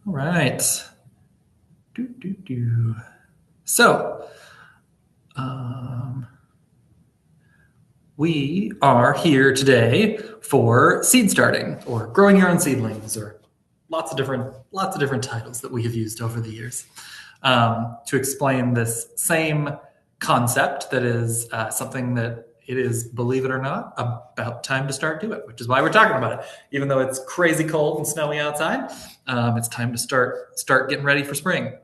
All right. So, um, we are here today for seed starting or growing your own seedlings, or lots of different titles that we have used over the years to explain this same concept that is something that it is, believe it or not, about time to start doing, which is why we're talking about it. Even though it's crazy cold and snowy outside, it's time to start getting ready for spring.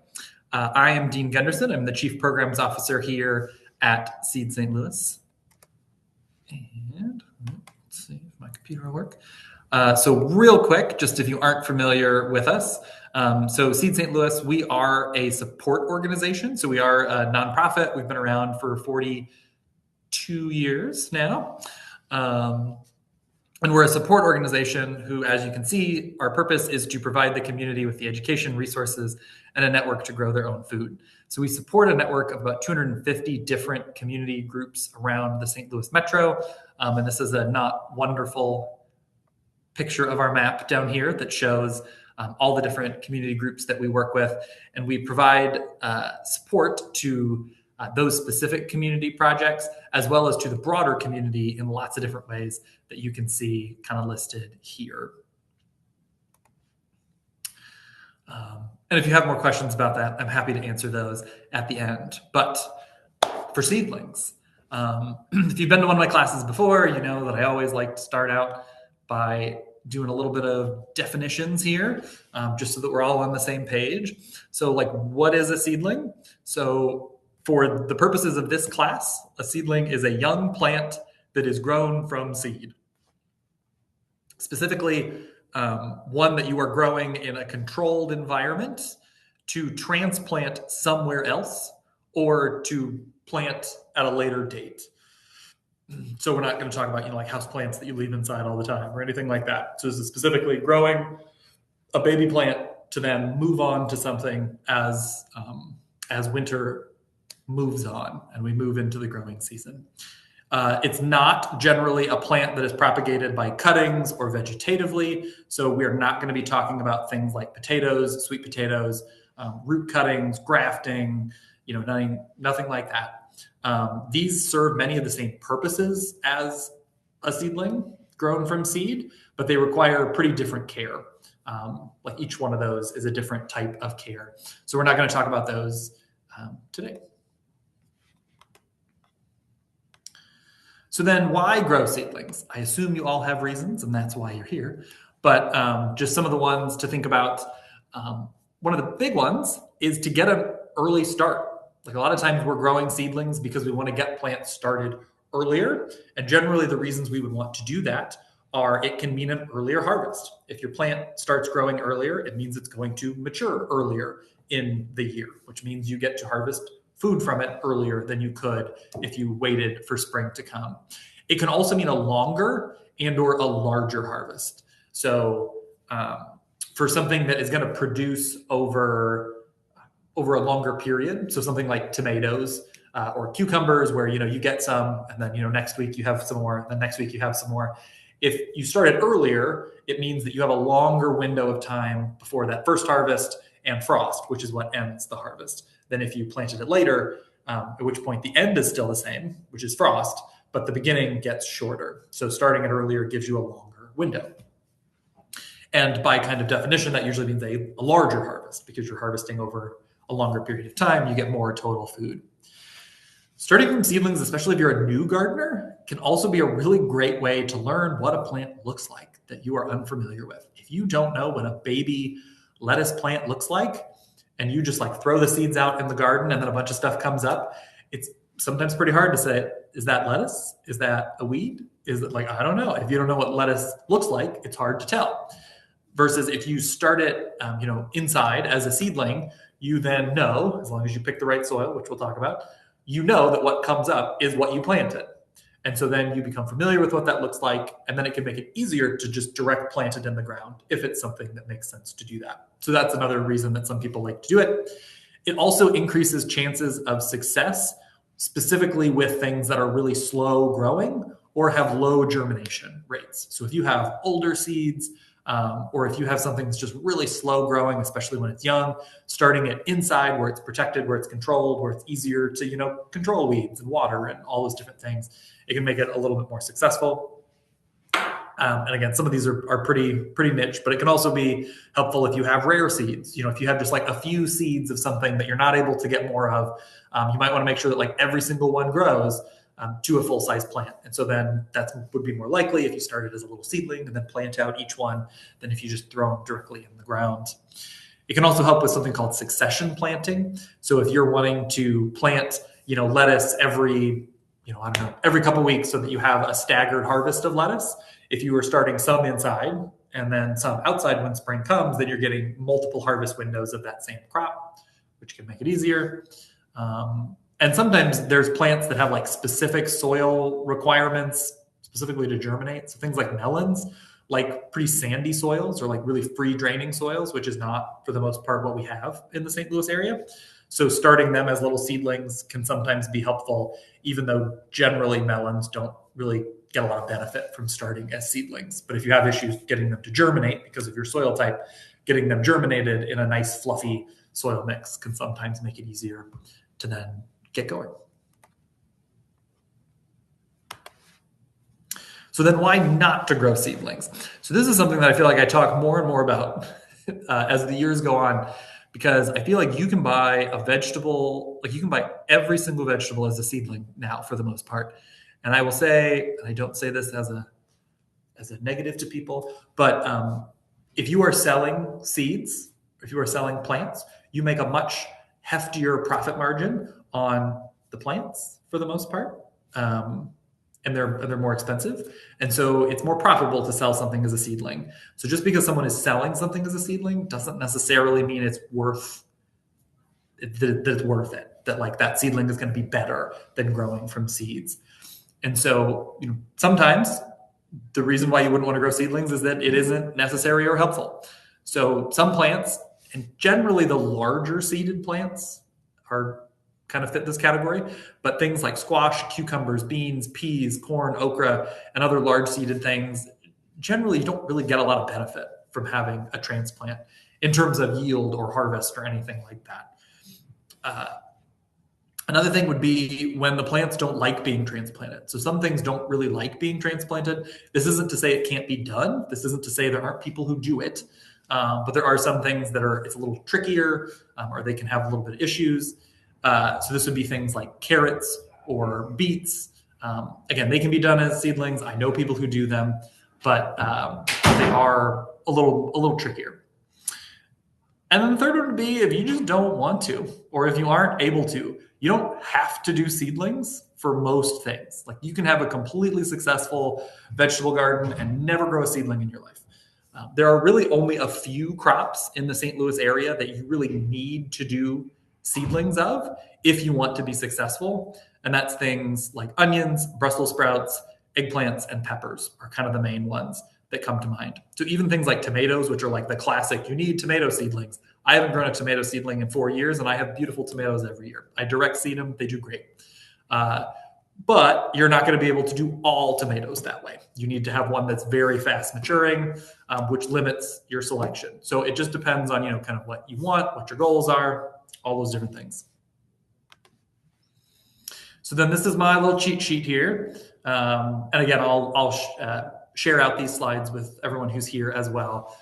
I am Dean Gunderson. I'm the Chief Programs Officer here at Seed St. Louis. And let's see if my computer will work. So real quick, just if you aren't familiar with us, so Seed St. Louis, we are a support organization. So we are a nonprofit. We've been around for 42 years now. And we're a support organization who, as you can see, our purpose is to provide the community with the education, resources, and a network to grow their own food. So we support a network of about 250 different community groups around the St. Louis metro. And this is a not wonderful picture of our map down here that shows all the different community groups that we work with. And we provide support to those specific community projects, as well as to the broader community in lots of different ways that you can see kind of listed here. And if you have more questions about that, I'm happy to answer those at the end. But for seedlings, if you've been to one of my classes before, you know that I always like to start out by doing a little bit of definitions here, just so that we're all on the same page. So like, what is a seedling? So for the purposes of this class, a seedling is a young plant that is grown from seed. Specifically, one that you are growing in a controlled environment to transplant somewhere else or to plant at a later date. So we're not going to talk about, like house plants that you leave inside all the time or anything like that. So this is specifically growing a baby plant to then move on to something as winter moves on and we move into the growing season. It's not generally a plant that is propagated by cuttings or vegetatively. So we're not going to be talking about things like potatoes, sweet potatoes, root cuttings, grafting, nothing like that. These serve many of the same purposes as a seedling grown from seed, but they require pretty different care. Like each one of those is a different type of care. So we're not going to talk about those today. So then why grow seedlings? I assume you all have reasons, and that's why you're here. But just some of the ones to think about. One of the big ones is to get an early start. Like a lot of times we're growing seedlings because we want to get plants started earlier. And generally the reasons we would want to do that are it can mean an earlier harvest. If your plant starts growing earlier, it means it's going to mature earlier in the year, which means you get to harvest food from it earlier than you could if you waited for spring to come. It can also mean a longer and or a larger harvest. So for something that is going to produce over a longer period, so something like tomatoes or cucumbers, where you get some and then next week you have some more, and then next week you have some more. If you started earlier, it means that you have a longer window of time before that first harvest and frost, which is what ends the harvest, than if you planted it later, at which point the end is still the same, which is frost, but the beginning gets shorter. So starting it earlier gives you a longer window. And by kind of definition, that usually means a larger harvest, because you're harvesting over a longer period of time, you get more total food. Starting from seedlings, especially if you're a new gardener, can also be a really great way to learn what a plant looks like that you are unfamiliar with. If you don't know what a baby lettuce plant looks like, and you just like throw the seeds out in the garden and then a bunch of stuff comes up, it's sometimes pretty hard to say, is that lettuce? Is that a weed? Is it I don't know. If you don't know what lettuce looks like, it's hard to tell. Versus if you start it, inside as a seedling, you then know, as long as you pick the right soil, which we'll talk about, you know that what comes up is what you planted. And so then you become familiar with what that looks like, and then it can make it easier to just direct plant it in the ground if it's something that makes sense to do that. So that's another reason that some people like to do it. It also increases chances of success, specifically with things that are really slow growing or have low germination rates. So if you have older seeds, Or if you have something that's just really slow growing, especially when it's young, starting it inside where it's protected, where it's controlled, where it's easier to, control weeds and water and all those different things, it can make it a little bit more successful. And again, some of these are pretty niche, but it can also be helpful if you have rare seeds. If you have just like a few seeds of something that you're not able to get more of, you might want to make sure that like every single one grows to a full-size plant. And so then that would be more likely if you started as a little seedling and then plant out each one than if you just throw them directly in the ground. It can also help with something called succession planting. So if you're wanting to plant, lettuce every couple of weeks so that you have a staggered harvest of lettuce. If you were starting some inside and then some outside when spring comes, then you're getting multiple harvest windows of that same crop, which can make it easier. And sometimes there's plants that have like specific soil requirements specifically to germinate. So things like melons, like pretty sandy soils or like really free draining soils, which is not for the most part what we have in the St. Louis area. So starting them as little seedlings can sometimes be helpful, even though generally melons don't really get a lot of benefit from starting as seedlings. But if you have issues getting them to germinate because of your soil type, getting them germinated in a nice fluffy soil mix can sometimes make it easier to then get going. So then why not to grow seedlings? So this is something that I feel like I talk more and more about as the years go on, because I feel like you can buy a vegetable, like you can buy every single vegetable as a seedling now for the most part. And I will say, and I don't say this as a negative to people, but if you are selling seeds, if you are selling plants, you make a much heftier profit margin on the plants for the most part. And they're more expensive. And so it's more profitable to sell something as a seedling. So just because someone is selling something as a seedling doesn't necessarily mean it's worth it, that like that seedling is going to be better than growing from seeds. And so, sometimes the reason why you wouldn't want to grow seedlings is that it isn't necessary or helpful. So some plants, and generally the larger seeded plants are kind of fit this category, but things like squash, cucumbers, beans, peas, corn, okra, and other large seeded things, generally you don't really get a lot of benefit from having a transplant in terms of yield or harvest or anything like that. Another thing would be when the plants don't like being transplanted. So some things don't really like being transplanted. This isn't to say it can't be done. This isn't to say there aren't people who do it. But there are some things that it's a little trickier, or they can have a little bit of issues. So this would be things like carrots or beets. Again, they can be done as seedlings. I know people who do them, but they are a little trickier. And then the third one would be if you just don't want to, or if you aren't able to. You don't have to do seedlings for most things. Like you can have a completely successful vegetable garden and never grow a seedling in your life. There are really only a few crops in the St. Louis area that you really need to do seedlings of if you want to be successful. And that's things like onions, Brussels sprouts, eggplants, and peppers are kind of the main ones that come to mind. So even things like tomatoes, which are like the classic, you need tomato seedlings. I haven't grown a tomato seedling in 4 years, and I have beautiful tomatoes every year. I direct seed them. They do great. But you're not going to be able to do all tomatoes that way. You need to have one that's very fast maturing, which limits your selection. So it just depends on, kind of what you want, what your goals are, all those different things. So then this is my little cheat sheet here. And again, I'll share out these slides with everyone who's here as well.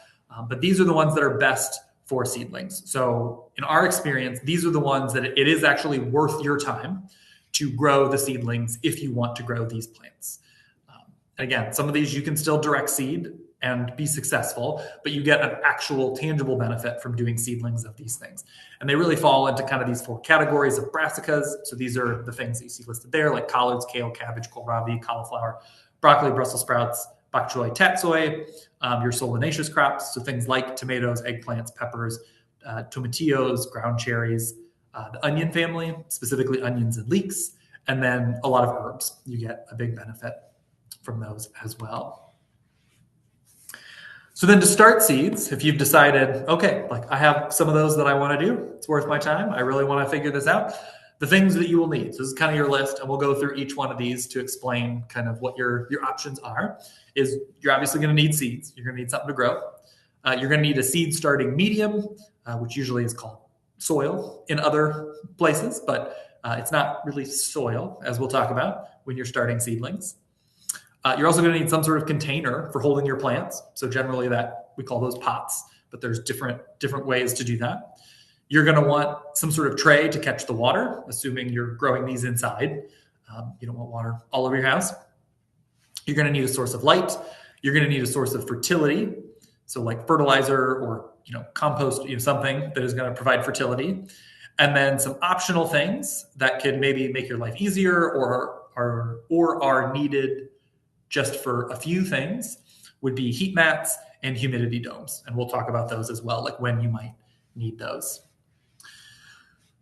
But these are the ones that are best for seedlings. So in our experience, these are the ones that it is actually worth your time to grow the seedlings if you want to grow these plants. And again, some of these you can still direct seed and be successful, but you get an actual tangible benefit from doing seedlings of these things. And they really fall into kind of these 4 categories of brassicas. So these are the things that you see listed there, like collards, kale, cabbage, kohlrabi, cauliflower, broccoli, Brussels sprouts, bok choy, tatsoi, your solanaceous crops, so things like tomatoes, eggplants, peppers, tomatillos, ground cherries, the onion family, specifically onions and leeks, and then a lot of herbs. You get a big benefit from those as well. So then to start seeds, if you've decided, okay, like I have some of those that I want to do, it's worth my time, I really want to figure this out, the things that you will need. So this is kind of your list, and we'll go through each one of these to explain kind of what your options are. Is you're obviously going to need seeds. You're going to need something to grow. You're going to need a seed starting medium, which usually is called soil in other places, but it's not really soil, as we'll talk about when you're starting seedlings. You're also going to need some sort of container for holding your plants. So generally that we call those pots, but there's different ways to do that. You're going to want some sort of tray to catch the water, assuming you're growing these inside. You don't want water all over your house. You're going to need a source of light. You're going to need a source of fertility. So like fertilizer or compost, something that is going to provide fertility. And then some optional things that could maybe make your life easier or are needed just for a few things would be heat mats and humidity domes. And we'll talk about those as well, like when you might need those.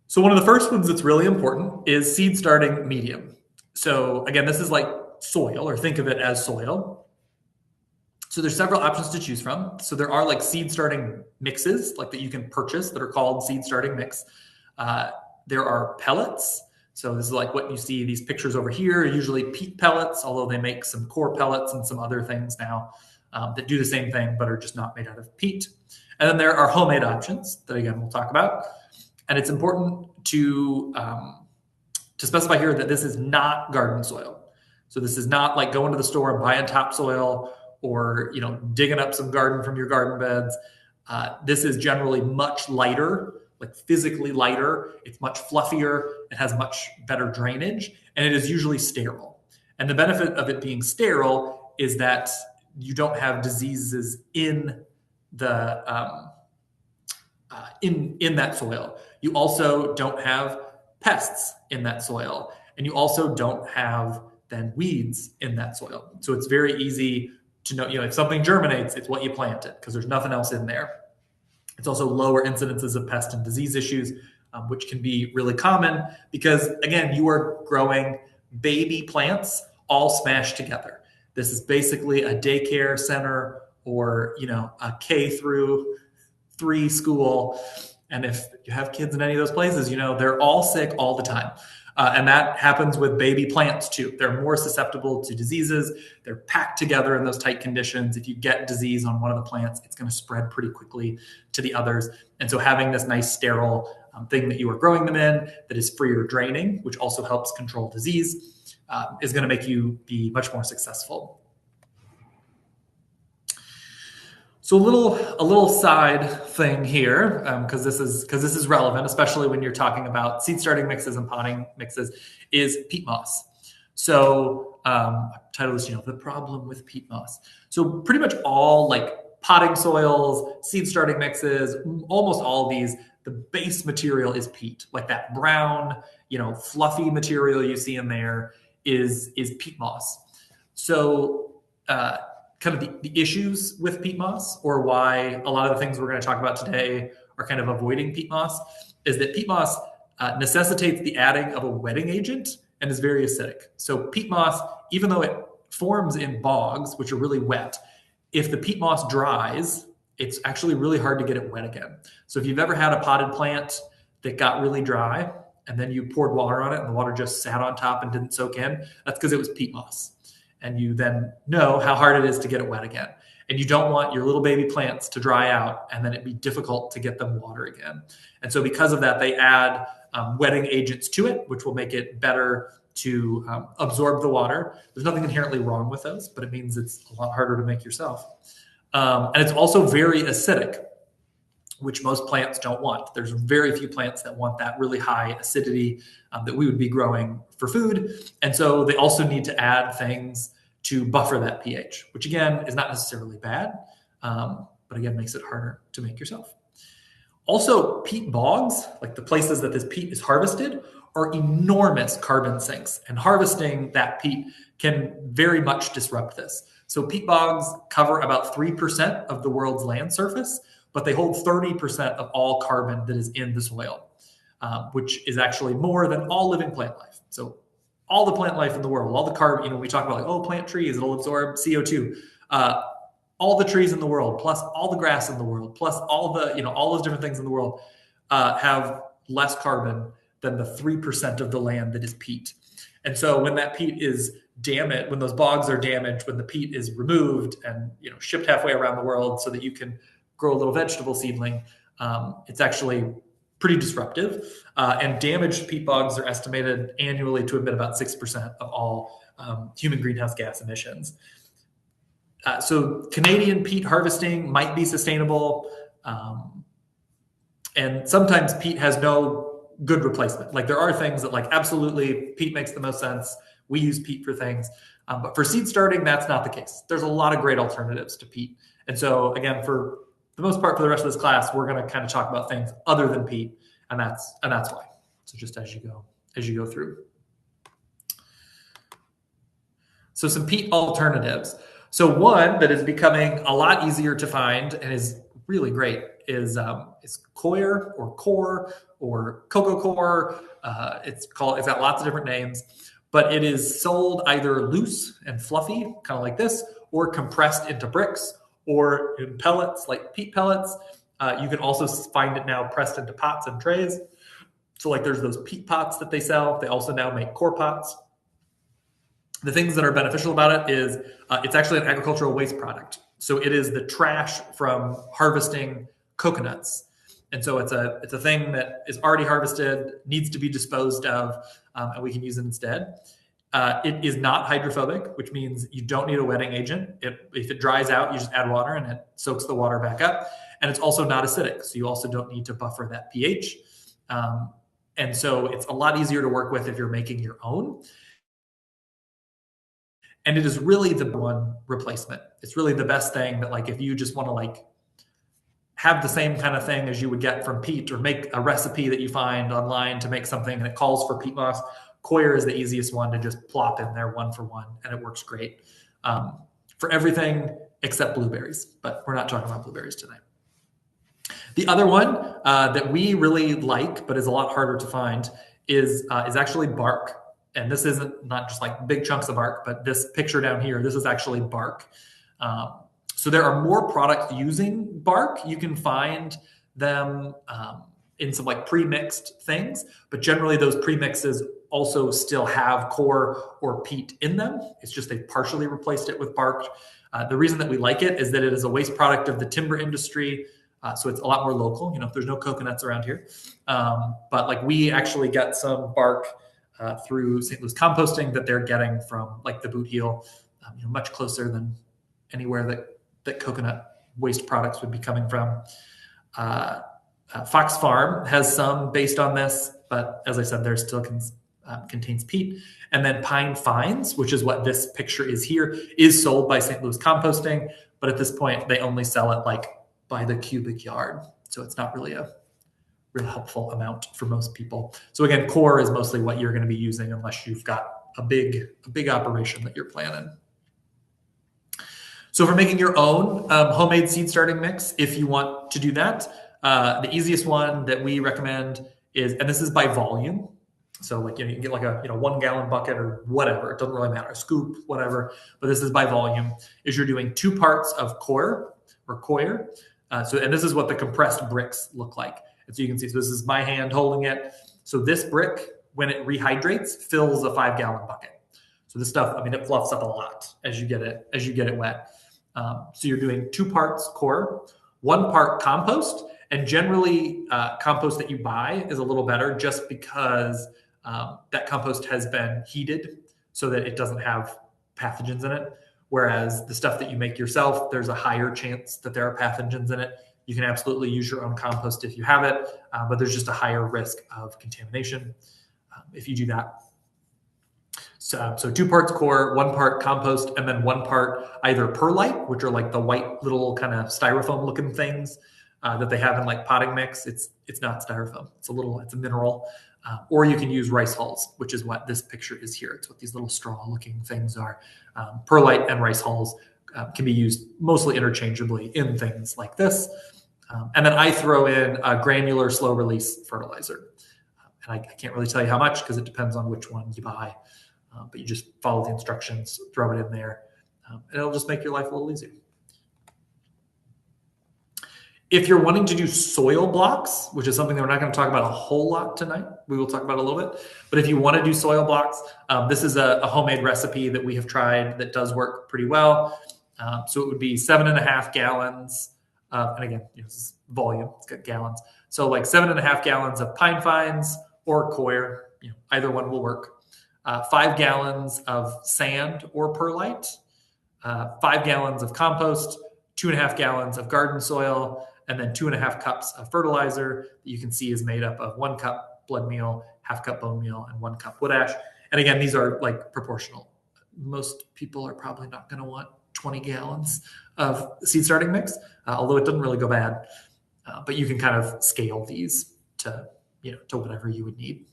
So one of the first ones that's really important is seed starting medium. So again, this is like soil, or think of it as soil. So there's several options to choose from. So there are like seed starting mixes, like that you can purchase, that are called seed starting mix. There are pellets. So this is like what you see, these pictures over here, usually peat pellets, although they make some core pellets and some other things now that do the same thing, but are just not made out of peat. And then there are homemade options that, again, we'll talk about. And it's important to specify here that this is not garden soil. So this is not like going to the store and buying topsoil or digging up some garden from your garden beds. This is generally much lighter, like physically lighter. It's much fluffier. It has much better drainage, and it is usually sterile. And the benefit of it being sterile is that you don't have diseases in the in that soil. You also don't have pests in that soil, and you also don't have then weeds in that soil. So it's very easy to know, if something germinates, it's what you planted because there's nothing else in there. It's also lower incidences of pest and disease issues, which can be really common because, again, you are growing baby plants all smashed together. This is basically a daycare center or, a K through 3 school. And if you have kids in any of those places, they're all sick all the time. And that happens with baby plants too. They're more susceptible to diseases. They're packed together in those tight conditions. If you get disease on one of the plants, it's going to spread pretty quickly to the others. And so having this nice sterile thing that you are growing them in that is freer draining, which also helps control disease, is going to make you be much more successful. So a little side thing here, because this is relevant, especially when you're talking about seed starting mixes and potting mixes, is peat moss. So I've titled this, the problem with peat moss. So pretty much all like potting soils, seed starting mixes, almost all of these, the base material is peat, like that brown, fluffy material you see in there is peat moss. So kind of the issues with peat moss, or why a lot of the things we're going to talk about today are kind of avoiding peat moss, is that peat moss necessitates the adding of a wetting agent and is very acidic. So peat moss, even though it forms in bogs, which are really wet, if the peat moss dries, it's actually really hard to get it wet again. So if you've ever had a potted plant that got really dry and then you poured water on it and the water just sat on top and didn't soak in, that's because it was peat moss. And you then know how hard it is to get it wet again. And you don't want your little baby plants to dry out and then it'd be difficult to get them water again. And so because of that, they add wetting agents to it, which will make it better to absorb the water. There's nothing inherently wrong with those, but it means it's a lot harder to make yourself. And it's also very acidic, which most plants don't want. There's very few plants that want that really high acidity that we would be growing for food. And so they also need to add things to buffer that pH, which again is not necessarily bad, but again makes it harder to make yourself. Also, peat bogs, like the places that this peat is harvested, are enormous carbon sinks. And harvesting that peat can very much disrupt this. So peat bogs cover about 3% of the world's land surface, but they hold 30% of all carbon that is in the soil, which is actually more than all living plant life. So all the plant life in the world, all the carbon, we talk about like, plant trees, it'll absorb CO2. All the trees in the world, plus all the grass in the world, plus all the, all those different things in the world have less carbon than the 3% of the land that is peat. And so when that peat is damaged, when those bogs are damaged, when the peat is removed and shipped halfway around the world so that you can grow a little vegetable seedling, it's actually pretty disruptive. And damaged peat bogs are estimated annually to emit about 6% of all human greenhouse gas emissions. So Canadian peat harvesting might be sustainable. And sometimes peat has no good replacement. Like there are things that absolutely peat makes the most sense. We use peat for things. But for seed starting, that's not the case. There's a lot of great alternatives to peat. And so again, for the most part, for the rest of this class, we're going to kind of talk about things other than peat. And that's why. So just as you go through. So some peat alternatives. So one that is becoming a lot easier to find and is really great is coir or core or cocoa core. It's got lots of different names, but it is sold either loose and fluffy, kind of like this, or compressed into bricks or in pellets like peat pellets. You can also find it now pressed into pots and trays. So there's those peat pots that they sell. They also now make core pots. The things that are beneficial about it is it's actually an agricultural waste product. So it is the trash from harvesting coconuts. And so it's a thing that is already harvested, needs to be disposed of, and we can use it instead. It is not hydrophobic, which means you don't need a wetting agent. If it dries out, you just add water and it soaks the water back up. And it's also not acidic, so you also don't need to buffer that pH. And so it's a lot easier to work with if you're making your own. And it is really the one replacement. It's really the best thing that if you just want to have the same kind of thing as you would get from peat or make a recipe that you find online to make something and it calls for peat moss, coir is the easiest one to just plop in there one for one, and it works great for everything except blueberries. But we're not talking about blueberries tonight. The other one that we really like, but is a lot harder to find, is actually bark. And this isn't not just big chunks of bark, but this picture down here, this is actually bark. So there are more products using bark. You can find them in some pre-mixed things, but generally those premixes also still have core or peat in them. It's just they've partially replaced it with bark. The reason that we like it is that it is a waste product of the timber industry. So it's a lot more local. There's no coconuts around here. But we actually get some bark through St. Louis composting that they're getting from the boot heel, much closer than anywhere that coconut waste products would be coming from. Fox Farm has some based on this, but as I said, there still contains peat. And then Pine Fines, which is what this picture is here, is sold by St. Louis Composting, but at this point they only sell it by the cubic yard. So it's not really a real helpful amount for most people. So again, core is mostly what you're going to be using unless you've got a big operation that you're planning. So for making your own homemade seed starting mix, if you want to do that, the easiest one that we recommend is, and this is by volume. So you can get a 1 gallon bucket or whatever. It doesn't really matter, a scoop, whatever. But this is by volume. Is you're doing 2 parts of coir or coir. And this is what the compressed bricks look like. And so you can see, so this is my hand holding it. So this brick, when it rehydrates, fills a 5 gallon bucket. So this stuff, it fluffs up a lot as you get it wet. So you're doing 2 parts coir, 1 part compost, and generally compost that you buy is a little better just because that compost has been heated so that it doesn't have pathogens in it. Whereas the stuff that you make yourself, there's a higher chance that there are pathogens in it. You can absolutely use your own compost if you have it, but there's just a higher risk of contamination if you do that. So 2 parts coir, 1 part compost, and then 1 part either perlite, which are the white little kind of styrofoam looking things that they have in potting mix. It's not styrofoam. It's a mineral. Or you can use rice hulls, which is what this picture is here. It's what these little straw looking things are. Perlite and rice hulls can be used mostly interchangeably in things like this. And then I throw in a granular slow release fertilizer. And I can't really tell you how much because it depends on which one you buy. But you just follow the instructions, throw it in there, and it'll just make your life a little easier. If you're wanting to do soil blocks, which is something that we're not going to talk about a whole lot tonight, we will talk about a little bit. But if you want to do soil blocks, this is a homemade recipe that we have tried that does work pretty well. So it would be 7.5 gallons. And again, this is volume, it's got gallons. So like 7.5 gallons of pine fines or coir, either one will work. 5 gallons of sand or perlite, 5 gallons of compost, 2.5 gallons of garden soil, and then 2.5 cups of fertilizer that you can see is made up of 1 cup blood meal, 1/2 cup bone meal, and 1 cup wood ash. And again, these are like proportional. Most people are probably not going to want 20 gallons of seed starting mix, although it doesn't really go bad. But you can kind of scale these to whatever you would need.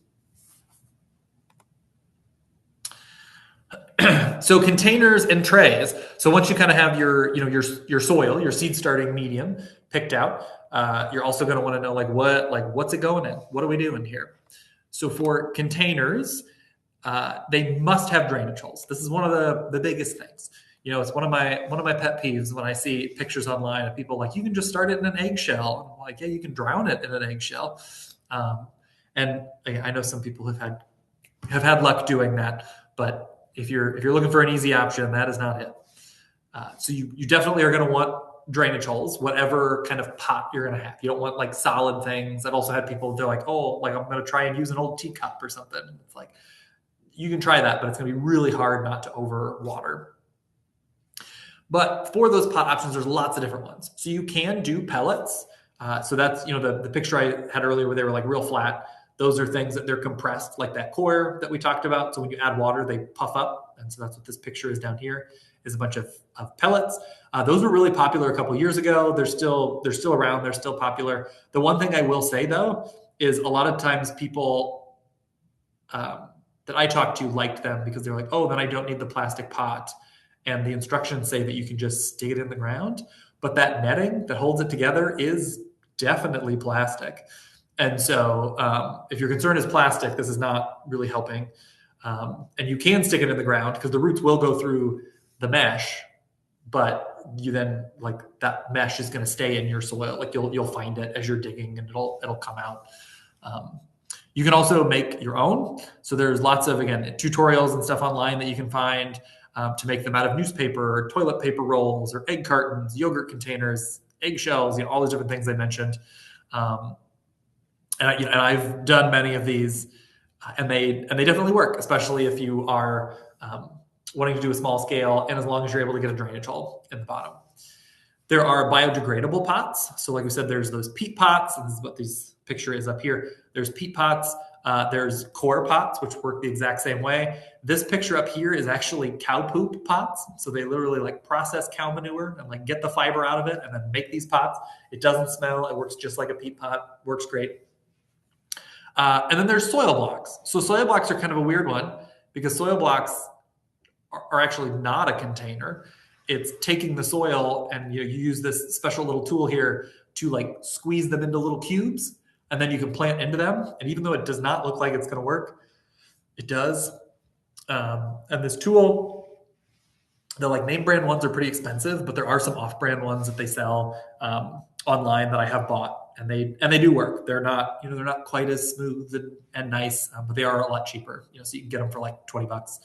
So containers and trays. So once you kind of have your soil, your seed starting medium picked out, you're also going to want to know what's it going in? What are we doing here? So for containers, they must have drainage holes. This is one of the biggest things. It's one of my pet peeves when I see pictures online of people like, you can just start it in an eggshell. I'm like, yeah, you can drown it in an eggshell. And I know some people have had luck doing that, but if you're looking for an easy option, that is not it. So you definitely are going to want drainage holes, whatever kind of pot you're going to have. You don't want like solid things. I've also had people, they're like, oh, like I'm going to try and use an old teacup or something. It's like, you can try that, but it's going to be really hard not to over water. But for those pot options, there's lots of different ones. So you can do pellets. So that's, the picture I had earlier where they were like real flat. Those are things that they're compressed, like that coir that we talked about. So when you add water, they puff up. And so that's what this picture is down here, is a bunch of pellets. Those were really popular a couple of years ago. They're still around. They're still popular. The one thing I will say, though, is a lot of times people that I talked to liked them because they're like, oh, then I don't need the plastic pot. And the instructions say that you can just stick it in the ground. But that netting that holds it together is definitely plastic. And so if your concern is plastic, this is not really helping. And you can stick it in the ground because the roots will go through the mesh, but you then like that mesh is going to stay in your soil. Like you'll find it as you're digging and it'll come out. You can also make your own. So there's lots of, again, tutorials and stuff online that you can find to make them out of newspaper or toilet paper rolls or egg cartons, yogurt containers, eggshells, all those different things I mentioned. And I've done many of these, and they definitely work, especially if you are wanting to do a small scale, and as long as you're able to get a drainage hole in the bottom. There are biodegradable pots. So like we said, there's those peat pots, and this is what this picture is up here. There's peat pots. There's coir pots, which work the exact same way. This picture up here is actually cow poop pots. So they literally like process cow manure and like get the fiber out of it and then make these pots. It doesn't smell. It works just like a peat pot. Works great. And then there's soil blocks. So soil blocks are kind of a weird one because soil blocks are actually not a container. It's taking the soil and you use this special little tool here to like squeeze them into little cubes, and then you can plant into them. And even though it does not look like it's going to work, it does. And this tool, the like name brand ones are pretty expensive, but there are some off-brand ones that they sell online that I have bought. And they do work. They're not, they're not quite as smooth and nice, but they are a lot cheaper. So you can get them for like $20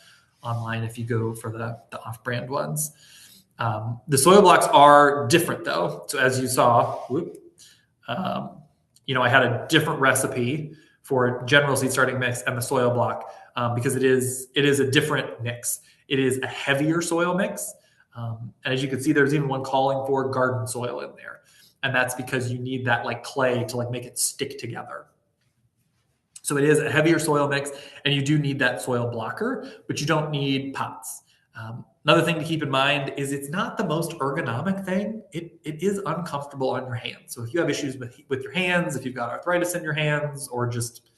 online if you go for the off-brand ones. The soil blocks are different though. So as you saw, I had a different recipe for general seed starting mix and the soil block because it is a different mix. It is a heavier soil mix. And as you can see, there's even one calling for garden soil in there. And that's because you need that like clay to like make it stick together. So it is a heavier soil mix, and you do need that soil blocker, but you don't need pots. Another thing to keep in mind is it's not the most ergonomic thing. It is uncomfortable on your hands. So if you have issues with your hands, if you've got arthritis in your hands, or just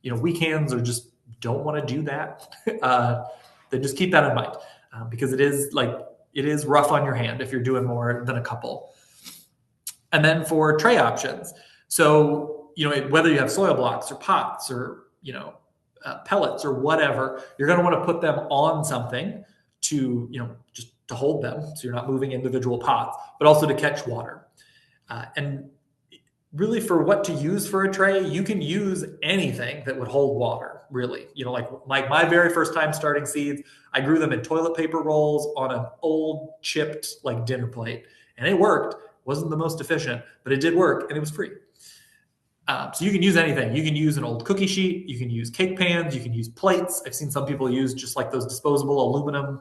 weak hands, or just don't want to do that, then just keep that in mind because it is rough on your hand if you're doing more than a couple. And then for tray options, so whether you have soil blocks or pots or pellets or whatever, you're going to want to put them on something to just to hold them, so you're not moving individual pots, but also to catch water. And really, for what to use for a tray, you can use anything that would hold water, really. Like my very first time starting seeds, I grew them in toilet paper rolls on an old chipped like dinner plate. And it worked. Wasn't the most efficient, but it did work and it was free. So you can use anything. You can use an old cookie sheet. You can use cake pans. You can use plates. I've seen some people use just like those disposable aluminum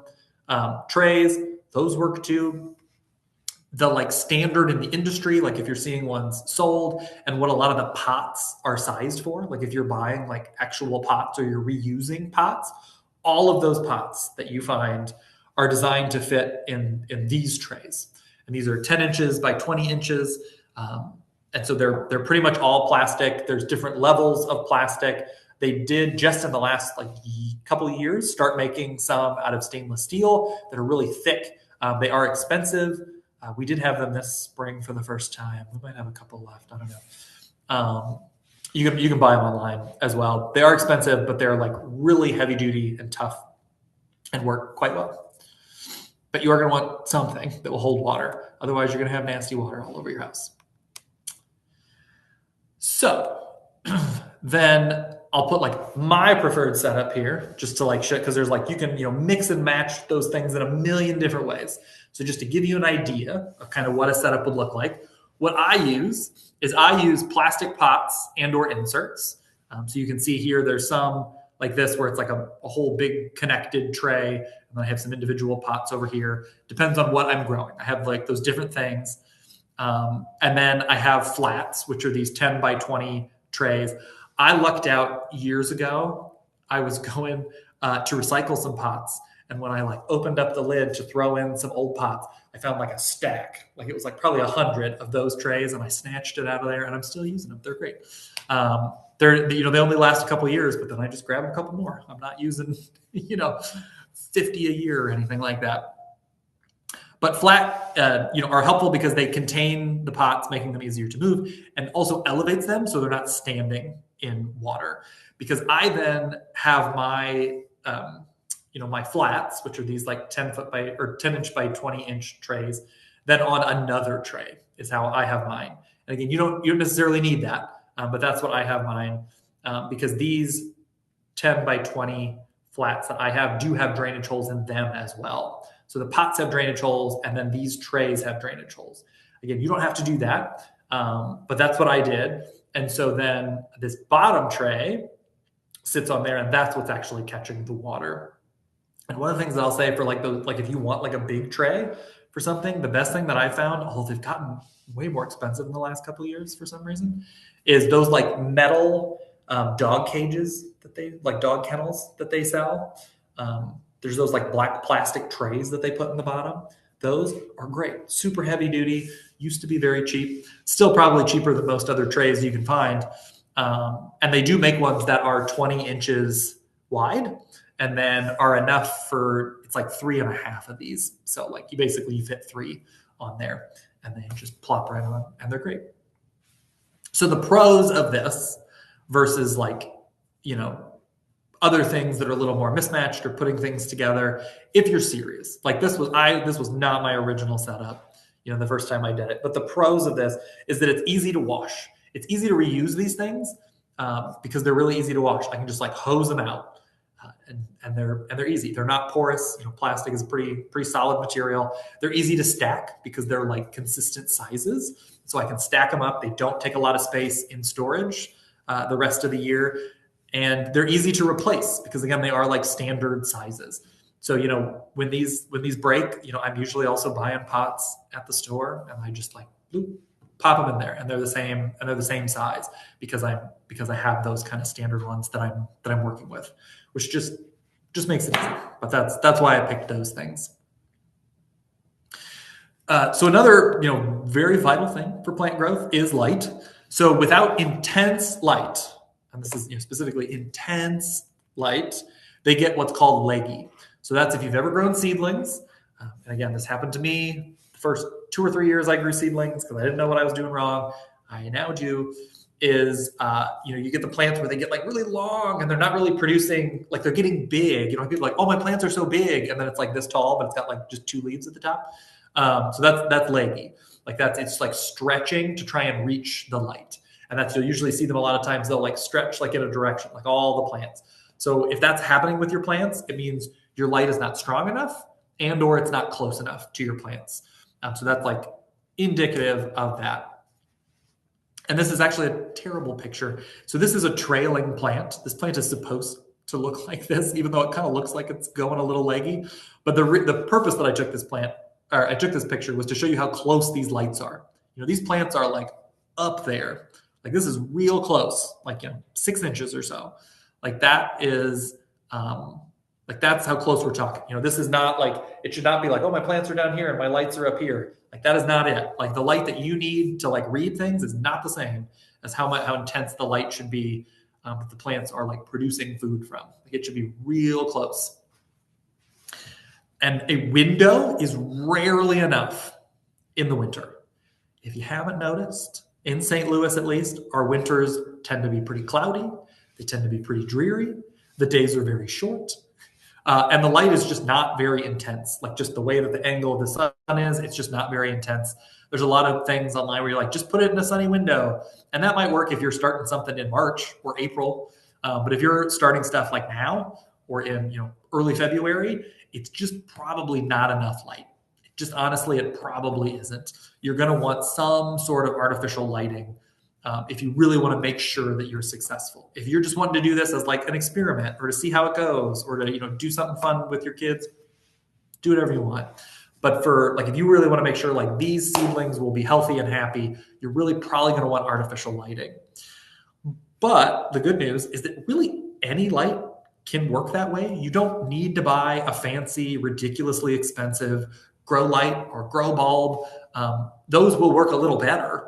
trays. Those work too. The like standard in the industry, like if you're seeing ones sold and what a lot of the pots are sized for, like if you're buying like actual pots or you're reusing pots, all of those pots that you find are designed to fit in these trays. And these are 10 inches by 20 inches. And so they're pretty much all plastic. There's different levels of plastic. They did just in the last like couple of years start making some out of stainless steel that are really thick. They are expensive. We did have them this spring for the first time. We might have a couple left. I don't know. You can buy them online as well. They are expensive, but they're like really heavy duty and tough and work quite well. But you are going to want something that will hold water. Otherwise, you're going to have nasty water all over your house. So then I'll put like my preferred setup here just to like show, because there's like, you can, mix and match those things in a million different ways. So just to give you an idea of kind of what a setup would look like, what I use is I use plastic pots and or inserts. So you can see here, there's some like this where it's like a whole big connected tray. And then I have some individual pots over here. Depends on what I'm growing. I have like those different things. And then I have flats, which are these 10 by 20 trays. I lucked out years ago. I was going to recycle some pots. And when I like opened up the lid to throw in some old pots, I found like a stack. Like it was like probably 100 of those trays, and I snatched it out of there, and I'm still using them. They're great. They only last a couple of years, but then I just grab a couple more. I'm not using 50 a year or anything like that. But flat, are helpful because they contain the pots, making them easier to move, and also elevates them so they're not standing in water. Because I then have my my flats, which are these like 10 inch by 20 inch trays, then on another tray is how I have mine. And again, you don't necessarily need that, but that's what I have mine, because these 10 by 20 flats that I have do have drainage holes in them as well. So the pots have drainage holes, and then these trays have drainage holes. Again, you don't have to do that, but that's what I did. And so then this bottom tray sits on there, and that's what's actually catching the water. And one of the things that I'll say for like if you want like a big tray for something, the best thing that I found, although they've gotten way more expensive in the last couple of years for some reason, is those like metal dog cages dog kennels that they sell. There's those like black plastic trays that they put in the bottom. Those are great. Super heavy duty. Used to be very cheap. Still probably cheaper than most other trays you can find. And they do make ones that are 20 inches wide and then are enough for, it's like 3.5 of these. So like you fit 3 on there and then just plop right on, and they're great. So the pros of this versus like, other things that are a little more mismatched or putting things together, if you're serious, like this was not my original setup, the first time I did it. But the pros of this is that it's easy to wash. It's easy to reuse these things because they're really easy to wash. I can just like hose them out, and they're easy. They're not porous. Plastic is a pretty solid material. They're easy to stack because they're like consistent sizes, so I can stack them up. They don't take a lot of space in storage the rest of the year. And they're easy to replace because again, they are like standard sizes. So, when these break, I'm usually also buying pots at the store, and I just like pop them in there, and they're the same size because I have those kind of standard ones that I'm working with, which just makes it easy. But that's why I picked those things. So another, very vital thing for plant growth is light. So without intense light, and this is specifically intense light, they get what's called leggy. So that's if you've ever grown seedlings. And again, this happened to me the first 2 or 3 years I grew seedlings because I didn't know what I was doing wrong. I now do. Is you get the plants where they get like really long and they're not really producing, like they're getting big. People like, oh, my plants are so big, and then it's like this tall, but it's got like just 2 leaves at the top. So that's leggy. Like it's like stretching to try and reach the light. And that's, you'll usually see them a lot of times, they'll like stretch like in a direction, like all the plants. So if that's happening with your plants, it means your light is not strong enough and or it's not close enough to your plants. So that's like indicative of that. And this is actually a terrible picture. So this is a trailing plant. This plant is supposed to look like this, even though it kind of looks like it's going a little leggy. But the purpose that I took this picture was to show you how close these lights are. You know, these plants are like up there. Like this is real close, like, 6 inches or so. Like that is, like that's how close we're talking. This is not like, it should not be like, oh, my plants are down here and my lights are up here. Like that is not it. Like the light that you need to like read things is not the same as how intense the light should be that the plants are like producing food from. Like it should be real close. And a window is rarely enough in the winter. If you haven't noticed, in St. Louis at least, our winters tend to be pretty cloudy. They tend to be pretty dreary. The days are very short. And the light is just not very intense. Like just the way that the angle of the sun is, it's just not very intense. There's a lot of things online where you're like, just put it in a sunny window. And that might work if you're starting something in March or April. But if you're starting stuff like now or in early February, it's just probably not enough light. Just honestly, it probably isn't. You're going to want some sort of artificial lighting if you really want to make sure that you're successful. If you're just wanting to do this as like an experiment or to see how it goes or to do something fun with your kids, do whatever you want. But for like, if you really want to make sure like these seedlings will be healthy and happy, you're really probably going to want artificial lighting. But the good news is that really any light can work that way. You don't need to buy a fancy, ridiculously expensive grow light or grow bulb. Those will work a little better,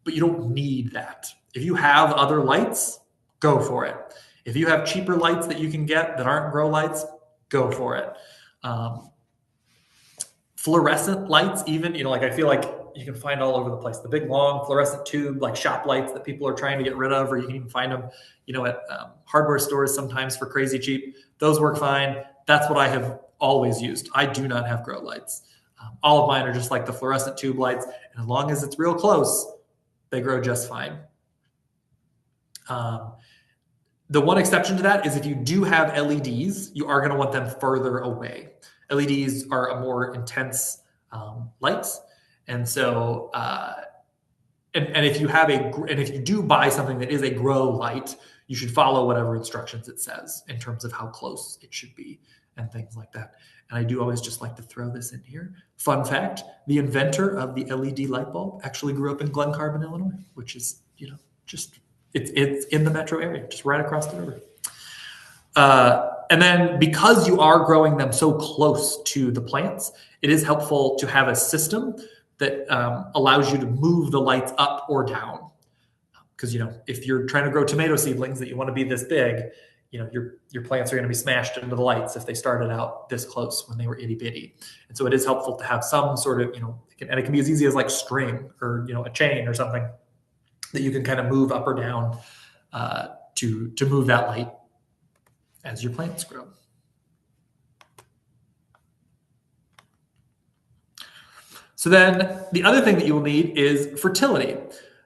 but you don't need that. If you have other lights, go for it. If you have cheaper lights that you can get that aren't grow lights, go for it. Fluorescent lights, even, like I feel like you can find all over the place. The big long fluorescent tube, like shop lights that people are trying to get rid of, or you can even find them, at hardware stores sometimes for crazy cheap. Those work fine. That's what I have always used. I do not have grow lights. All of mine are just like the fluorescent tube lights. And as long as it's real close, they grow just fine. The one exception to that is if you do have LEDs, you are going to want them further away. LEDs are a more intense lights. And so, and if you do buy something that is a grow light, you should follow whatever instructions it says in terms of how close it should be and things like that. And I do always just like to throw this in here. Fun fact, the inventor of the LED light bulb actually grew up in Glen Carbon, Illinois, which is, it's in the metro area, just right across the river. And then because you are growing them so close to the plants, it is helpful to have a system that allows you to move the lights up or down. Because, if you're trying to grow tomato seedlings that you want to be this big, your plants are going to be smashed into the lights if they started out this close when they were itty bitty. And so it is helpful to have some sort of, and it can be as easy as like string or, a chain or something that you can kind of move up or down to move that light as your plants grow. So then the other thing that you will need is fertility.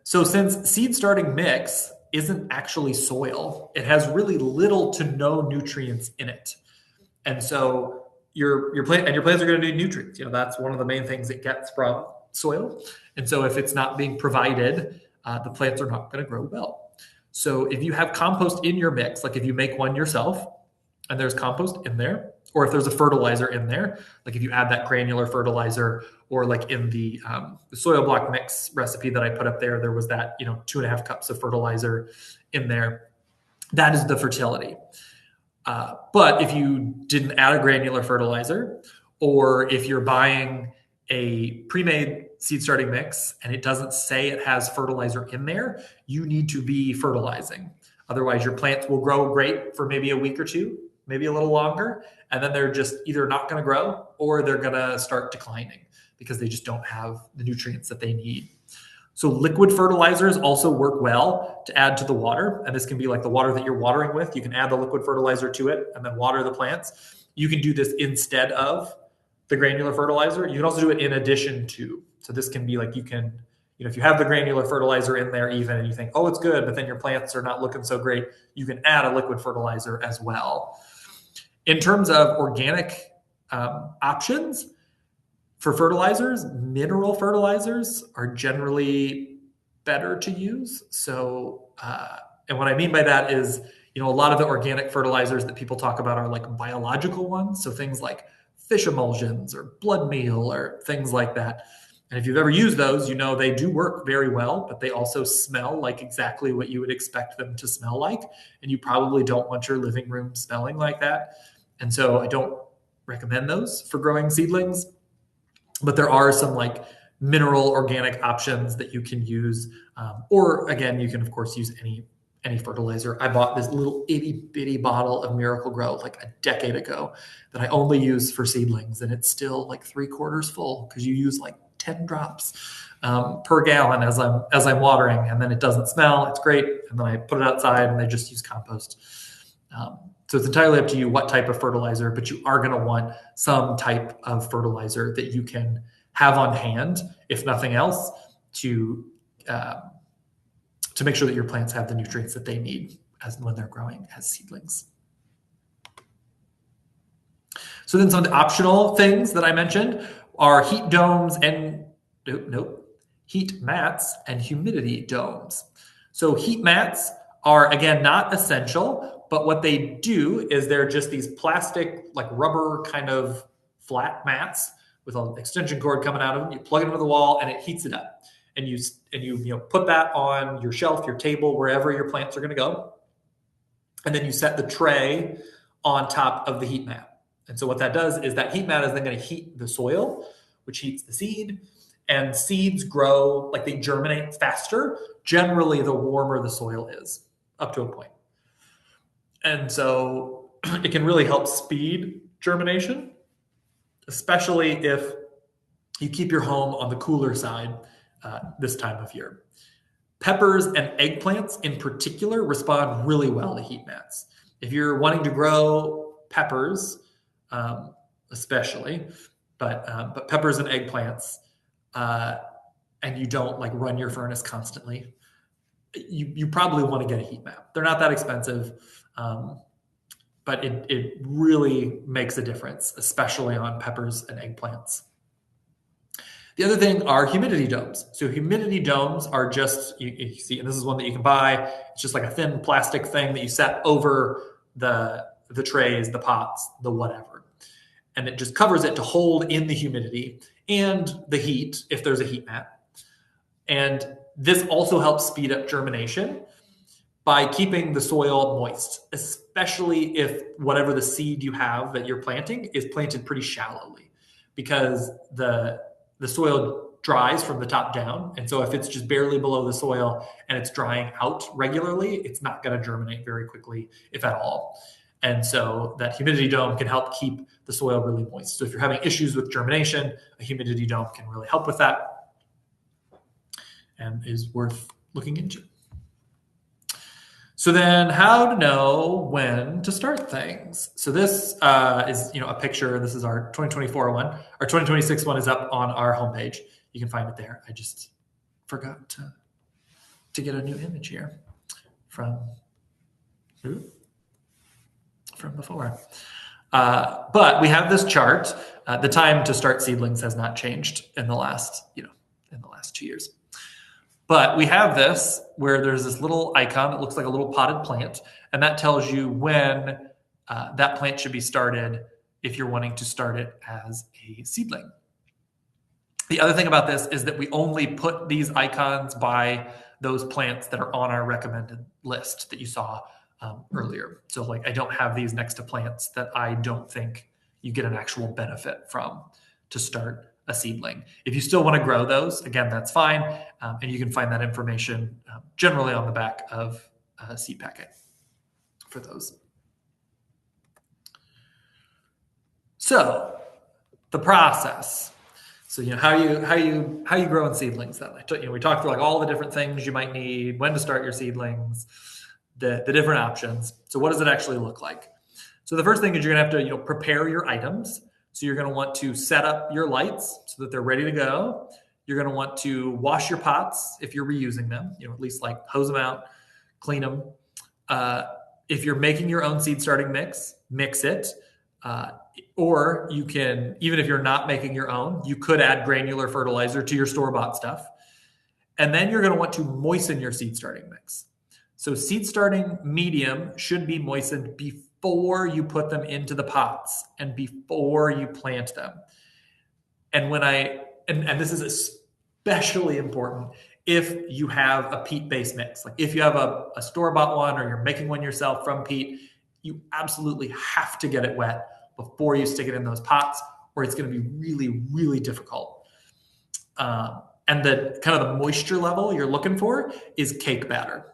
So since seed starting mix isn't actually soil, it has really little to no nutrients in it. And so your plants are going to need nutrients. That's one of the main things it gets from soil. And so if it's not being provided, the plants are not going to grow well. So if you have compost in your mix, like if you make one yourself and there's compost in there, or if there's a fertilizer in there, like if you add that granular fertilizer, or like in the soil block mix recipe that I put up there, there was that 2.5 cups of fertilizer in there. That is the fertility. But if you didn't add a granular fertilizer, or if you're buying a pre-made seed starting mix and it doesn't say it has fertilizer in there, you need to be fertilizing. Otherwise, your plants will grow great for maybe a week or two, maybe a little longer, and then they're just either not going to grow or they're going to start declining because they just don't have the nutrients that they need. So liquid fertilizers also work well to add to the water. And this can be like the water that you're watering with. You can add the liquid fertilizer to it and then water the plants. You can do this instead of the granular fertilizer. You can also do it in addition to So this can be like if you have the granular fertilizer in there even and you think, oh, it's good, but then your plants are not looking so great, you can add a liquid fertilizer as well. In terms of organic options for fertilizers, mineral fertilizers are generally better to use. So, and what I mean by that is, a lot of the organic fertilizers that people talk about are like biological ones. So things like fish emulsions or blood meal or things like that. And if you've ever used those, they do work very well, but they also smell like exactly what you would expect them to smell like. And you probably don't want your living room smelling like that. And so I don't recommend those for growing seedlings. But there are some like mineral organic options that you can use. Or again, you can of course use any fertilizer. I bought this little itty bitty bottle of Miracle-Gro like a decade ago that I only use for seedlings. And it's still like 3/4 full because you use like 10 drops per gallon as I'm watering, and then it doesn't smell. It's great. And then I put it outside and they just use compost. So it's entirely up to you what type of fertilizer, but you are going to want some type of fertilizer that you can have on hand, if nothing else, to make sure that your plants have the nutrients that they need when they're growing as seedlings. So then some of the optional things that I mentioned are heat domes and heat mats and humidity domes. So heat mats are, again, not essential, but what they do is they're just these plastic, like rubber kind of flat mats with an extension cord coming out of them. You plug it into the wall and it heats it up. And you put that on your shelf, your table, wherever your plants are going to go. And then you set the tray on top of the heat mat. And so what that does is that heat mat is then going to heat the soil, which heats the seed. And seeds grow, like they germinate faster, generally the warmer the soil is, up to a point. And so it can really help speed germination, especially if you keep your home on the cooler side this time of year. Peppers and eggplants in particular respond really well to heat mats. If you're wanting to grow peppers, especially, but peppers and eggplants, and you don't like run your furnace constantly, you probably want to get a heat mat. They're not that expensive, but it really makes a difference, especially on peppers and eggplants. The other thing are humidity domes. So humidity domes are just, you see, and this is one that you can buy. It's just like a thin plastic thing that you set over the trays, the pots, the whatever. And it just covers it to hold in the humidity and the heat if there's a heat mat. And this also helps speed up germination by keeping the soil moist, especially if whatever the seed you have that you're planting is planted pretty shallowly, because the soil dries from the top down. And so if it's just barely below the soil and it's drying out regularly, it's not going to germinate very quickly, if at all. And so that humidity dome can help keep the soil really moist. So if you're having issues with germination, a humidity dome can really help with that and is worth looking into. So then how to know when to start things. So this is a picture. This is our 2024 one. Our 2026 one is up on our homepage. You can find it there. I just forgot to get a new image here from before. But we have this chart. The time to start seedlings has not changed in the last 2 years. But we have this where there's this little icon that looks like a little potted plant, and that tells you when that plant should be started if you're wanting to start it as a seedling. The other thing about this is that we only put these icons by those plants that are on our recommended list that you saw earlier. So like I don't have these next to plants that I don't think you get an actual benefit from to start a seedling. If you still want to grow those, again, that's fine. And you can find that information generally on the back of a seed packet for those. So the process. So how you grow in seedlings. Then we talked through like all the different things you might need, when to start your seedlings, the different options. So what does it actually look like? So the first thing is you're gonna have to prepare your items. So you're going to want to set up your lights so that they're ready to go. You're going to want to wash your pots if you're reusing them, at least like hose them out, clean them. If you're making your own seed starting mix, mix it. Or you can, even if you're not making your own, you could add granular fertilizer to your store-bought stuff. And then you're going to want to moisten your seed starting mix. So seed starting medium should be moistened before you put them into the pots and before you plant them. And and this is especially important if you have a peat-based mix. Like if you have a store-bought one or you're making one yourself from peat, you absolutely have to get it wet before you stick it in those pots, or it's going to be really, really difficult. And the kind of the moisture level you're looking for is cake batter.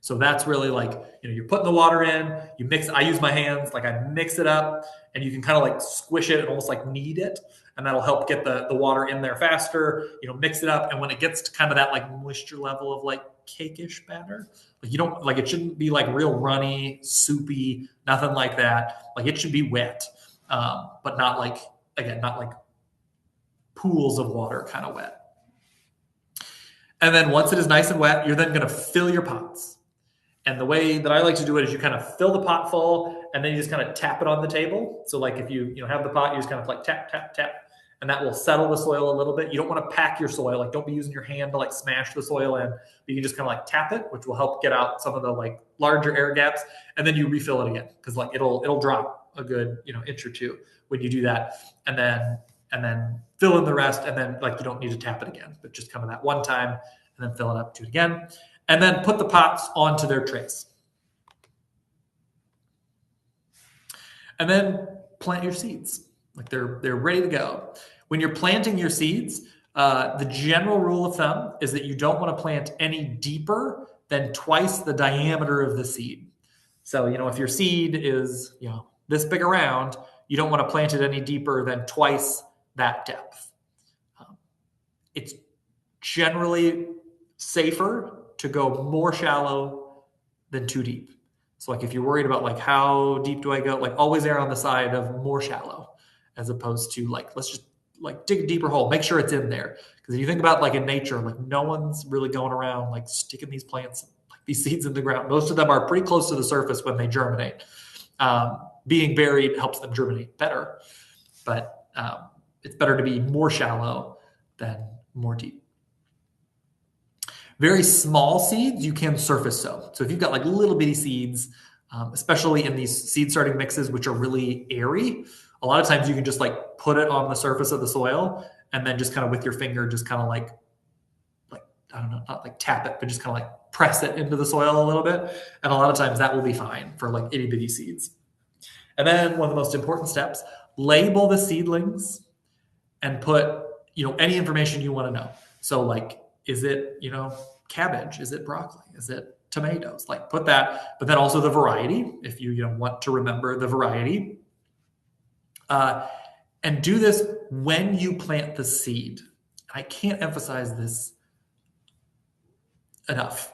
So that's really like, you're putting the water in, you mix, I use my hands, like I mix it up, and you can kind of like squish it and almost like knead it. And that'll help get the water in there faster, mix it up. And when it gets to kind of that like moisture level of like cake-ish batter, like you don't, like it shouldn't be like real runny, soupy, nothing like that. Like it should be wet, but not like, again, not like pools of water kind of wet. And then once it is nice and wet, you're then going to fill your pots. And the way that I like to do it is you kind of fill the pot full and then you just kind of tap it on the table. So like if you have the pot, you just kind of like tap, tap, tap, and that will settle the soil a little bit. You don't want to pack your soil. Like don't be using your hand to like smash the soil in. But you can just kind of like tap it, which will help get out some of the like larger air gaps. And then you refill it again because like it'll drop a good, inch or two when you do that. And then fill in the rest. And then like you don't need to tap it again, but just kind of that one time and then fill it up, do it again. And then put the pots onto their trays. And then plant your seeds. Like they're ready to go. When you're planting your seeds, the general rule of thumb is that you don't want to plant any deeper than twice the diameter of the seed. So, if your seed is, this big around, you don't want to plant it any deeper than twice that depth. It's generally safer to go more shallow than too deep. So like if you're worried about like how deep do I go, like always err on the side of more shallow as opposed to like, let's just like dig a deeper hole, make sure it's in there. Because if you think about like in nature, like no one's really going around like sticking these plants, like these seeds in the ground. Most of them are pretty close to the surface when they germinate. Being buried helps them germinate better, but it's better to be more shallow than more deep. Very small seeds you can surface sow. So if you've got like little bitty seeds, especially in these seed starting mixes, which are really airy, a lot of times you can just like put it on the surface of the soil and then just kind of with your finger, just kind of like, I don't know, not like tap it, but just kind of like press it into the soil a little bit. And a lot of times that will be fine for like itty bitty seeds. And then one of the most important steps, label the seedlings and put, any information you want to know. So like, is it, cabbage? Is it broccoli? Is it tomatoes? Like put that, but then also the variety, if you want to remember the variety. And do this when you plant the seed. I can't emphasize this enough.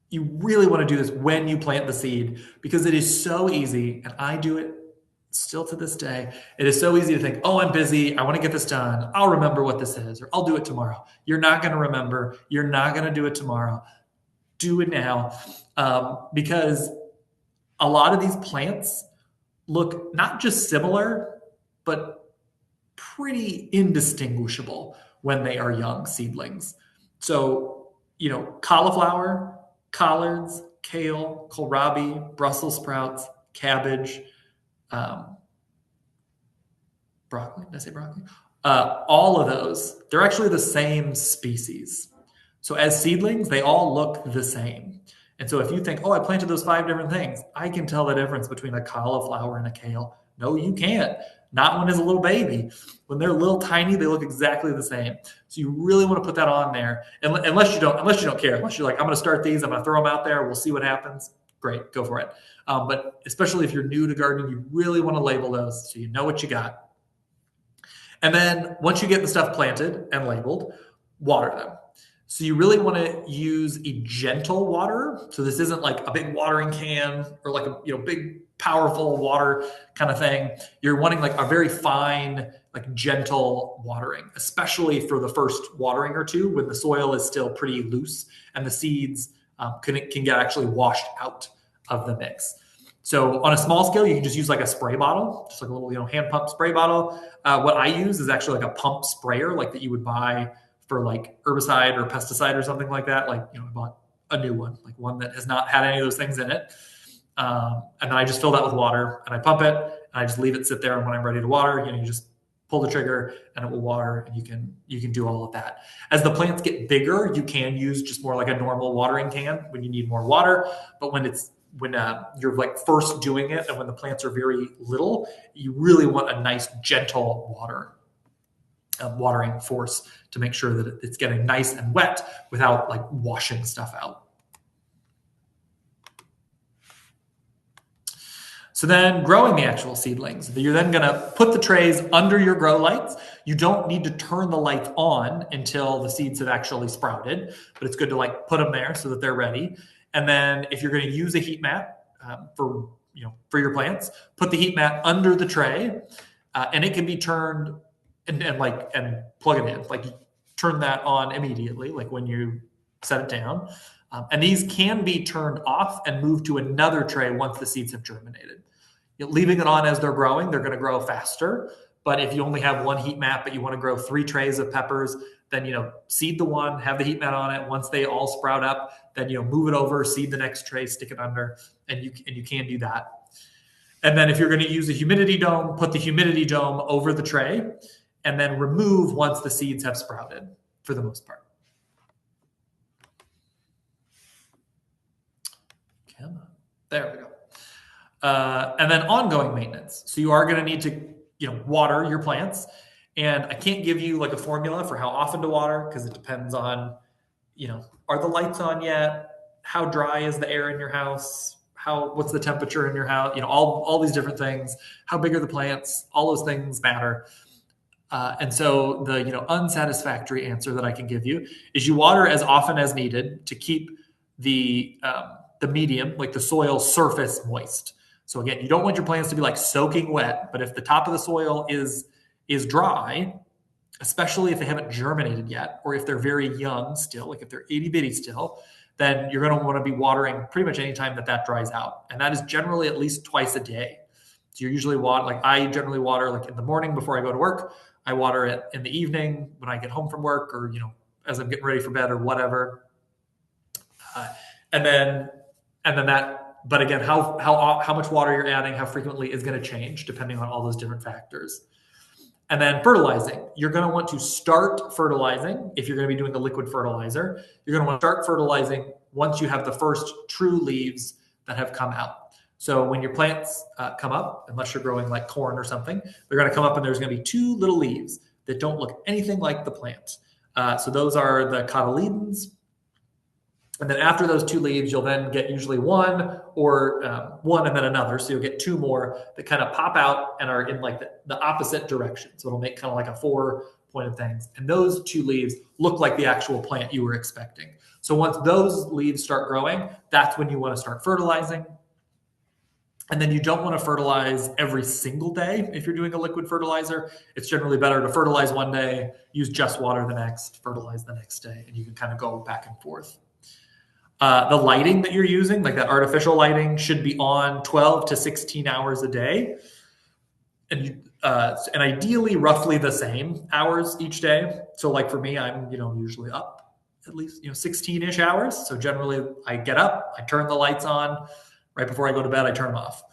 You really want to do this when you plant the seed because it is so easy, and I do it still to this day. It is so easy to think, oh, I'm busy. I want to get this done. I'll remember what this is, or I'll do it tomorrow. You're not going to remember. You're not going to do it tomorrow. Do it now. Because a lot of these plants look not just similar, but pretty indistinguishable when they are young seedlings. So, cauliflower, collards, kale, kohlrabi, Brussels sprouts, cabbage, broccoli, did I say broccoli? All of those, they're actually the same species. So as seedlings, they all look the same. And so if you think, oh, I planted those 5 different things, I can tell the difference between a cauliflower and a kale. No, you can't. Not when it's a little baby. When they're little tiny, they look exactly the same. So you really want to put that on there, unless you don't care. Unless you're like, I'm going to start these, I'm going to throw them out there, we'll see what happens. Great, go for it. But especially if you're new to gardening, you really want to label those so you know what you got. And then once you get the stuff planted and labeled, water them. So you really want to use a gentle water. So this isn't like a big watering can or like a big powerful water kind of thing. You're wanting like a very fine, like gentle watering, especially for the first watering or two when the soil is still pretty loose and the seeds can get actually washed out of the mix. So on a small scale, you can just use like a spray bottle, just like a little, hand pump spray bottle. What I use is actually like a pump sprayer, like that you would buy for like herbicide or pesticide or something like that. Like, I bought a new one, like one that has not had any of those things in it. And then I just fill that with water and I pump it and I just leave it sit there. And when I'm ready to water, you just pull the trigger and it will water, and you can do all of that. As the plants get bigger, you can use just more like a normal watering can when you need more water. But when you're like first doing it and when the plants are very little, you really want a nice gentle watering force to make sure that it's getting nice and wet without like washing stuff out. So then growing the actual seedlings, you're then going to put the trays under your grow lights. You don't need to turn the lights on until the seeds have actually sprouted, but it's good to like put them there so that they're ready. And then if you're going to use a heat mat for your plants, put the heat mat under the tray, and it can be turned and plug it in. Like you turn that on immediately, like when you set it down. And these can be turned off and moved to another tray once the seeds have germinated. Leaving it on as they're growing, they're going to grow faster. But if you only have one heat mat, but you want to grow 3 trays of peppers, then, seed the one, have the heat mat on it. Once they all sprout up, then, move it over, seed the next tray, stick it under, and you can do that. And then if you're going to use a humidity dome, put the humidity dome over the tray and then remove once the seeds have sprouted for the most part. Come on. There we go. And then ongoing maintenance. So you are going to need to, water your plants. And I can't give you like a formula for how often to water because it depends on, are the lights on yet? How dry is the air in your house? What's the temperature in your house? All these different things. How big are the plants? All those things matter. And so the, unsatisfactory answer that I can give you is you water as often as needed to keep the medium, like the soil surface moist. So again, you don't want your plants to be like soaking wet, but if the top of the soil is dry, especially if they haven't germinated yet, or if they're very young still, like if they're itty bitty still, then you're going to want to be watering pretty much any time that dries out. And that is generally at least twice a day. So you're usually I generally water like in the morning before I go to work. I water it in the evening when I get home from work or, as I'm getting ready for bed or whatever. And then that, but again, how much water you're adding, how frequently is going to change depending on all those different factors. And then fertilizing. You're going to want to start fertilizing if you're going to be doing a liquid fertilizer. You're going to want to start fertilizing once you have the first true leaves that have come out. So when your plants come up, unless you're growing like corn or something, they're going to come up and there's going to be 2 little leaves that don't look anything like the plant. So those are the cotyledons. And then after those 2 leaves, you'll then get usually one and then another. So you'll get 2 more that kind of pop out and are in like the opposite direction. So it'll make kind of like a 4-pointed thing. And those 2 leaves look like the actual plant you were expecting. So once those leaves start growing, that's when you want to start fertilizing. And then you don't want to fertilize every single day if you're doing a liquid fertilizer. It's generally better to fertilize one day, use just water the next, fertilize the next day, and you can kind of go back and forth. The lighting that you're using, like that artificial lighting, should be on 12 to 16 hours a day. And ideally roughly the same hours each day. So like for me, I'm, usually up at least, 16-ish hours. So generally I get up, I turn the lights on. Right before I go to bed, I turn them off.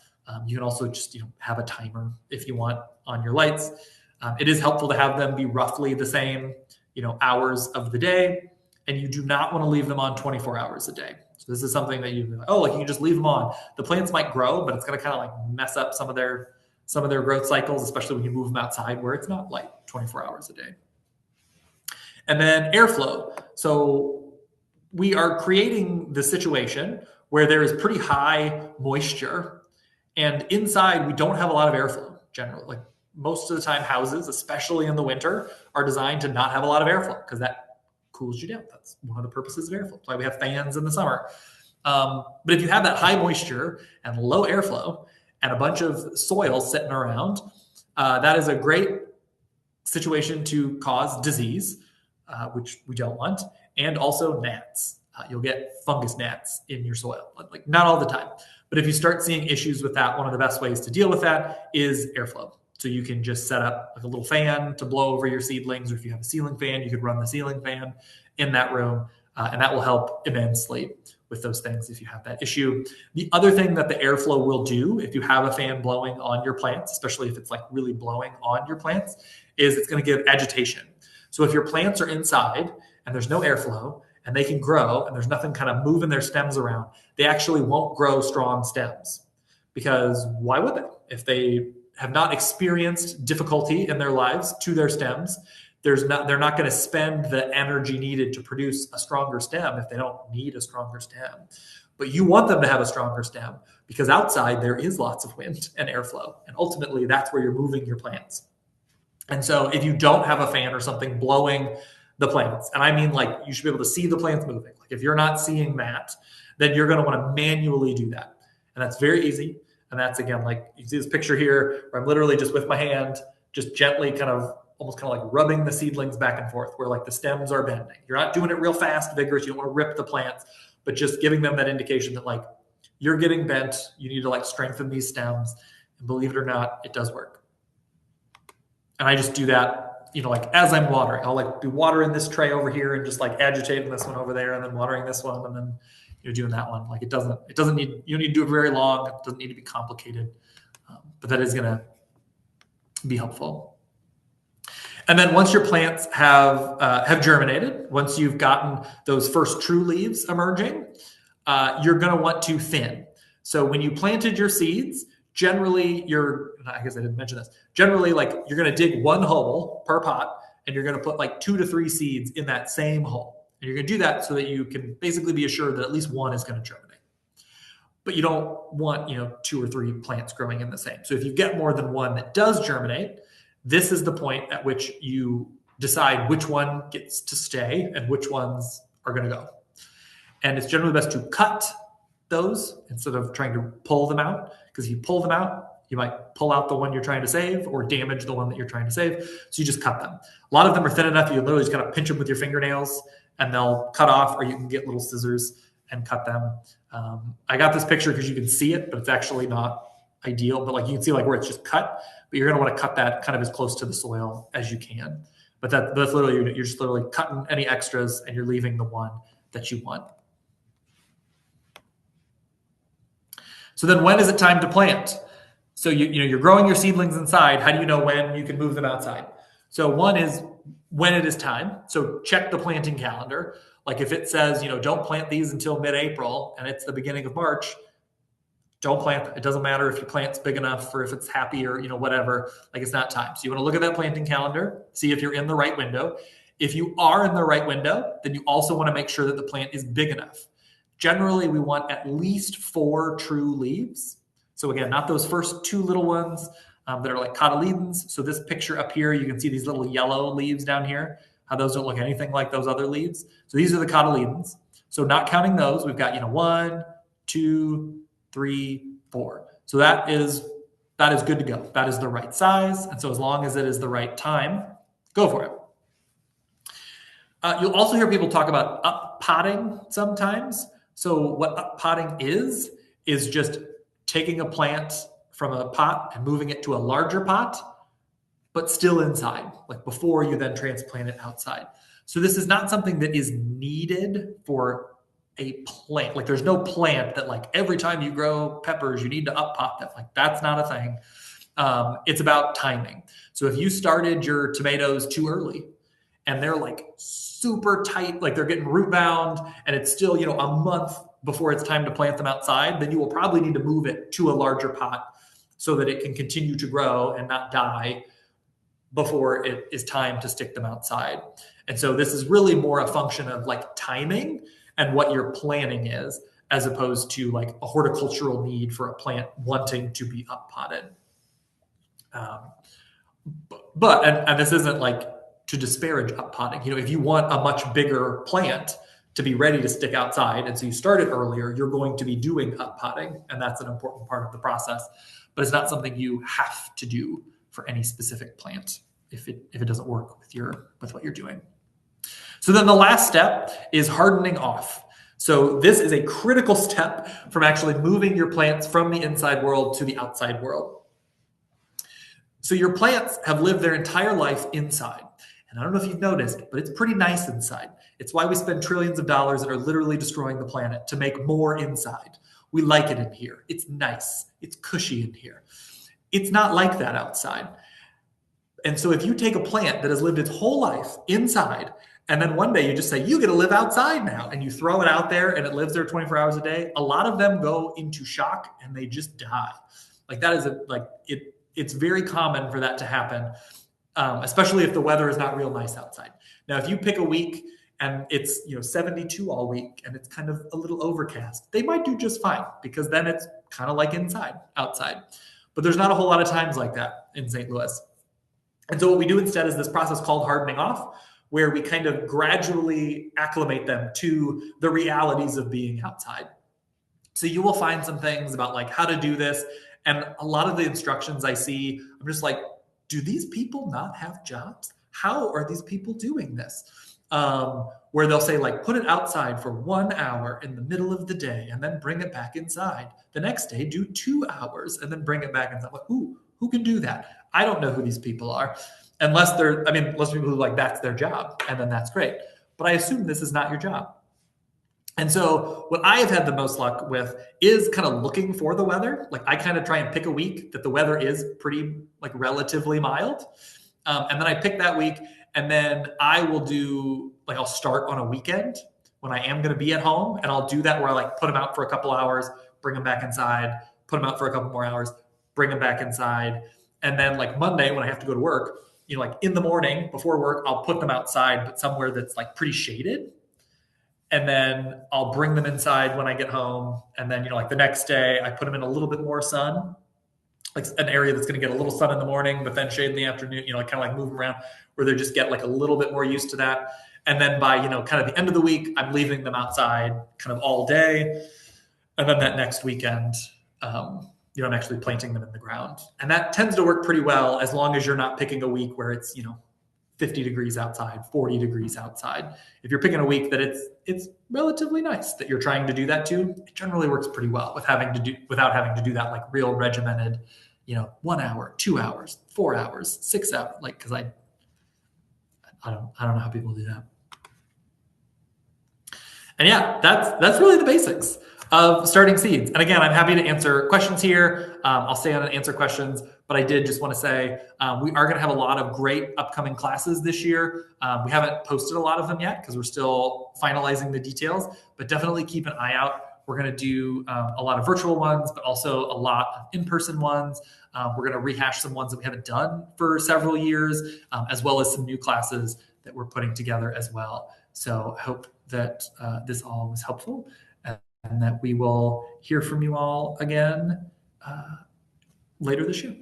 You can also just, have a timer if you want on your lights. It is helpful to have them be roughly the same, hours of the day. And you do not want to leave them on 24 hours a day. So this is something that you can just leave them on. The plants might grow, but it's going to kind of like mess up some of their growth cycles, especially when you move them outside where it's not like 24 hours a day. And then airflow. So we are creating the situation where there is pretty high moisture, and inside we don't have a lot of airflow generally. Like most of the time, houses, especially in the winter, are designed to not have a lot of airflow because that cools you down. That's one of the purposes of airflow. That's why we have fans in the summer. But if you have that high moisture and low airflow and a bunch of soil sitting around, that is a great situation to cause disease, which we don't want, and also gnats. You'll get fungus gnats in your soil, like not all the time. But if you start seeing issues with that, one of the best ways to deal with that is airflow. So you can just set up like a little fan to blow over your seedlings, or if you have a ceiling fan, you could run the ceiling fan in that room, and that will help immensely with those things if you have that issue. The other thing that the airflow will do if you have a fan blowing on your plants, especially if it's like really blowing on your plants, is it's going to give agitation. So if your plants are inside and there's no airflow and they can grow and there's nothing kind of moving their stems around, they actually won't grow strong stems. Because why would they? If they have not experienced difficulty in their lives to their stems, they're not going to spend the energy needed to produce a stronger stem if they don't need a stronger stem. But you want them to have a stronger stem because outside there is lots of wind and airflow. And ultimately, that's where you're moving your plants. And so if you don't have a fan or something blowing the plants, and I mean like you should be able to see the plants moving. Like if you're not seeing that, then you're going to want to manually do that. And that's very easy. And that's, again, like you see this picture here where I'm literally just with my hand, just gently almost kind of like rubbing the seedlings back and forth where like the stems are bending. You're not doing it real fast, vigorous. You don't want to rip the plants, but just giving them that indication that like you're getting bent. You need to like strengthen these stems. And believe it or not, it does work. And I just do that, like as I'm watering, I'll like be watering this tray over here and just like agitating this one over there and then watering this one and then you're doing that one. Like it doesn't need, you don't need to do it very long. It doesn't need to be complicated, but that is going to be helpful. And then once your plants have germinated, once you've gotten those first true leaves emerging, you're going to want to thin. So when you planted your seeds, generally I guess I didn't mention this. Generally, like you're going to dig one hole per pot, and you're going to put like 2 to 3 seeds in that same hole. And you're going to do that so that you can basically be assured that at least one is going to germinate. But you don't want 2 or 3 plants growing in the same. So if you get more than one that does germinate, this is the point at which you decide which one gets to stay and which ones are going to go. And it's generally best to cut those instead of trying to pull them out, because if you pull them out, you might pull out the one you're trying to save or damage the one that you're trying to save. So you just cut them. A lot of them are thin enough you literally just kind of pinch them with your fingernails and they'll cut off, or you can get little scissors and cut them. I got this picture because you can see it, but it's actually not ideal. But like you can see like where it's just cut, but you're going to want to cut that kind of as close to the soil as you can. But that's literally, you're just literally cutting any extras and you're leaving the one that you want. So then when is it time to plant? So you're growing your seedlings inside. How do you know when you can move them outside? So one is when it is time. So check the planting calendar. Like if it says, don't plant these until mid-April and it's the beginning of March, don't plant them. It doesn't matter if your plant's big enough or if it's happy or whatever, like it's not time. So you want to look at that planting calendar, see if you're in the right window. If you are in the right window, then you also want to make sure that the plant is big enough. Generally, we want at least 4 true leaves. So again, not those first 2 little ones that are like cotyledons. So this picture up here, you can see these little yellow leaves down here, how those don't look anything like those other leaves. So these are the cotyledons. So not counting those, we've got 1, 2, 3, 4. So that is good to go. That is the right size. And so as long as it is the right time, go for it. You'll also hear people talk about up potting sometimes. So what up potting is just taking a plant from a pot and moving it to a larger pot, but still inside, like before you then transplant it outside. So this is not something that is needed for a plant. Like there's no plant that like every time you grow peppers, you need to up pot them. Like that's not a thing. It's about timing. So if you started your tomatoes too early and they're like super tight, like they're getting root bound and it's still, a month before it's time to plant them outside, then you will probably need to move it to a larger pot so that it can continue to grow and not die before it is time to stick them outside. And so this is really more a function of like timing and what your planning is, as opposed to like a horticultural need for a plant wanting to be up potted. But this isn't like to disparage up potting. If you want a much bigger plant to be ready to stick outside, and so you started earlier, you're going to be doing up potting, and that's an important part of the process. But it's not something you have to do for any specific plant. if it doesn't work with what you're doing. So then the last step is hardening off. So this is a critical step from actually moving your plants from the inside world to the outside world. So your plants have lived their entire life inside. And I don't know if you've noticed, but it's pretty nice inside. It's why we spend trillions of dollars and are literally destroying the planet to make more inside. We like it in here. It's nice. It's cushy in here. It's not like that outside. And so if you take a plant that has lived its whole life inside, and then one day you just say, you get to live outside now, and you throw it out there and it lives there 24 hours a day, a lot of them go into shock and they just die. Like that is it's very common for that to happen, especially if the weather is not real nice outside. Now, if you pick a week and it's 72 all week and it's kind of a little overcast, they might do just fine because then it's kind of like outside. But there's not a whole lot of times like that in St. Louis. And so what we do instead is this process called hardening off, where we kind of gradually acclimate them to the realities of being outside. So you will find some things about like how to do this. And a lot of the instructions I see, I'm just like, do these people not have jobs? How are these people doing this? Where they'll say like, put it outside for 1 hour in the middle of the day and then bring it back inside. The next day, do 2 hours and then bring it back inside. Like, ooh, who can do that? I don't know who these people are. Unless people who like that's their job, and then that's great. But I assume this is not your job. And so what I have had the most luck with is kind of looking for the weather. Like I kind of try and pick a week that the weather is pretty like relatively mild. And then I pick that week, and then I will do like I'll start on a weekend when I am going to be at home, and I'll do that where I like put them out for a couple hours, bring them back inside, put them out for a couple more hours, bring them back inside. And then like Monday when I have to go to work, like in the morning before work, I'll put them outside, but somewhere that's like pretty shaded. And then I'll bring them inside when I get home. And then, like the next day I put them in a little bit more sun, like an area that's going to get a little sun in the morning, but then shade in the afternoon, kind of like move them around where they just get like a little bit more used to that. And then by, kind of the end of the week, I'm leaving them outside kind of all day. And then that next weekend, I'm actually planting them in the ground. And that tends to work pretty well as long as you're not picking a week where it's, 50 degrees outside, 40 degrees outside. If you're picking a week that it's relatively nice that you're trying to do that too, it generally works pretty well without having to do that like real regimented, 1 hour, 2 hours, 4 hours, 6 hours, like, cause I don't know how people do that. And yeah, that's really the basics of starting seeds. And again, I'm happy to answer questions here. I'll stay on and answer questions, but I did just want to say we are going to have a lot of great upcoming classes this year. We haven't posted a lot of them yet because we're still finalizing the details, but definitely keep an eye out. We're going to do a lot of virtual ones, but also a lot of in-person ones. We're going to rehash some ones that we haven't done for several years, as well as some new classes that we're putting together as well. So I hope that this all was helpful, and that we will hear from you all again later this year.